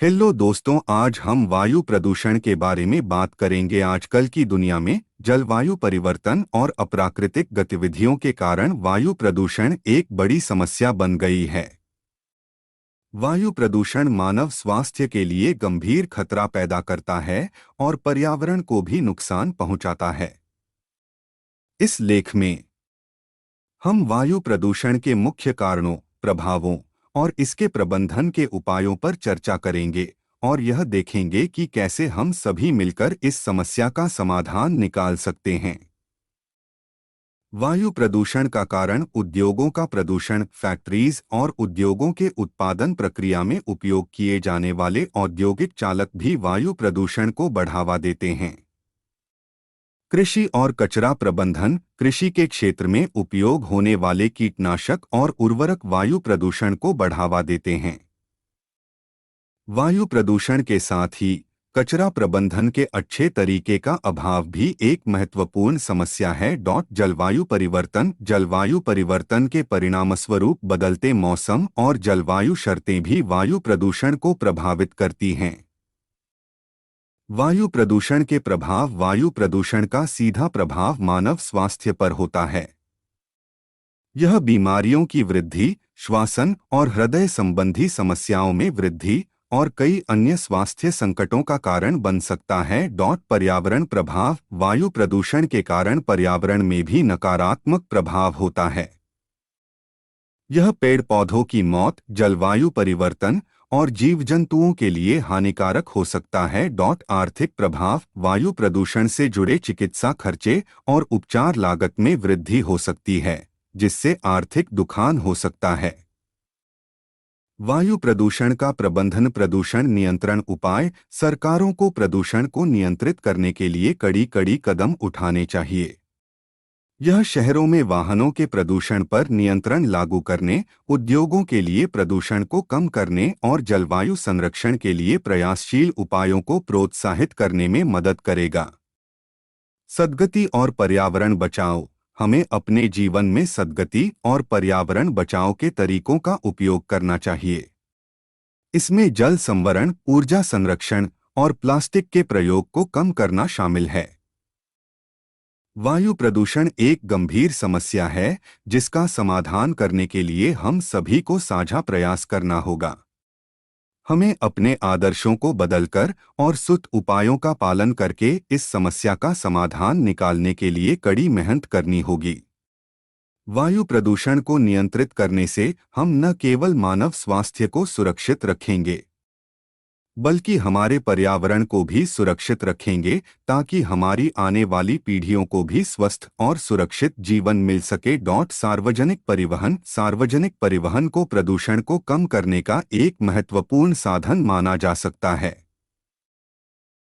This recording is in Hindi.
हेलो दोस्तों, आज हम वायु प्रदूषण के बारे में बात करेंगे। आजकल की दुनिया में जलवायु परिवर्तन और अप्राकृतिक गतिविधियों के कारण वायु प्रदूषण एक बड़ी समस्या बन गई है। वायु प्रदूषण मानव स्वास्थ्य के लिए गंभीर खतरा पैदा करता है और पर्यावरण को भी नुकसान पहुंचाता है। इस लेख में हम वायु प्रदूषण के मुख्य कारणों, प्रभावों और इसके प्रबंधन के उपायों पर चर्चा करेंगे और यह देखेंगे कि कैसे हम सभी मिलकर इस समस्या का समाधान निकाल सकते हैं। वायु प्रदूषण का कारण उद्योगों का प्रदूषण। फैक्ट्रीज और उद्योगों के उत्पादन प्रक्रिया में उपयोग किए जाने वाले औद्योगिक चालक भी वायु प्रदूषण को बढ़ावा देते हैं। कृषि और कचरा प्रबंधन। कृषि के क्षेत्र में उपयोग होने वाले कीटनाशक और उर्वरक वायु प्रदूषण को बढ़ावा देते हैं। वायु प्रदूषण के साथ ही कचरा प्रबंधन के अच्छे तरीके का अभाव भी एक महत्वपूर्ण समस्या है। जलवायु परिवर्तन। जलवायु परिवर्तन के परिणामस्वरूप बदलते मौसम और जलवायु शर्तें भी वायु प्रदूषण को प्रभावित करती हैं। वायु प्रदूषण के प्रभाव। वायु प्रदूषण का सीधा प्रभाव मानव स्वास्थ्य पर होता है। यह बीमारियों की वृद्धि, श्वसन और हृदय संबंधी समस्याओं में वृद्धि और कई अन्य स्वास्थ्य संकटों का कारण बन सकता है। पर्यावरण प्रभाव। वायु प्रदूषण के कारण पर्यावरण में भी नकारात्मक प्रभाव होता है। यह पेड़ पौधों की मौत, जलवायु परिवर्तन और जीव जंतुओं के लिए हानिकारक हो सकता है। आर्थिक प्रभाव। वायु प्रदूषण से जुड़े चिकित्सा खर्चे और उपचार लागत में वृद्धि हो सकती है, जिससे आर्थिक नुकसान हो सकता है। वायु प्रदूषण का प्रबंधन। प्रदूषण नियंत्रण उपाय। सरकारों को प्रदूषण को नियंत्रित करने के लिए कड़ी कदम उठाने चाहिए। यह शहरों में वाहनों के प्रदूषण पर नियंत्रण लागू करने, उद्योगों के लिए प्रदूषण को कम करने और जलवायु संरक्षण के लिए प्रयासशील उपायों को प्रोत्साहित करने में मदद करेगा। सद्गति और पर्यावरण बचाओ। हमें अपने जीवन में सद्गति और पर्यावरण बचाओ के तरीकों का उपयोग करना चाहिए। इसमें जल संवरण, ऊर्जा संरक्षण और प्लास्टिक के प्रयोग को कम करना शामिल है। वायु प्रदूषण एक गंभीर समस्या है, जिसका समाधान करने के लिए हम सभी को साझा प्रयास करना होगा। हमें अपने आदर्शों को बदलकर और सूत्र उपायों का पालन करके इस समस्या का समाधान निकालने के लिए कड़ी मेहनत करनी होगी। वायु प्रदूषण को नियंत्रित करने से हम न केवल मानव स्वास्थ्य को सुरक्षित रखेंगे, बल्कि हमारे पर्यावरण को भी सुरक्षित रखेंगे, ताकि हमारी आने वाली पीढ़ियों को भी स्वस्थ और सुरक्षित जीवन मिल सके। सार्वजनिक परिवहन। सार्वजनिक परिवहन को प्रदूषण को कम करने का एक महत्वपूर्ण साधन माना जा सकता है।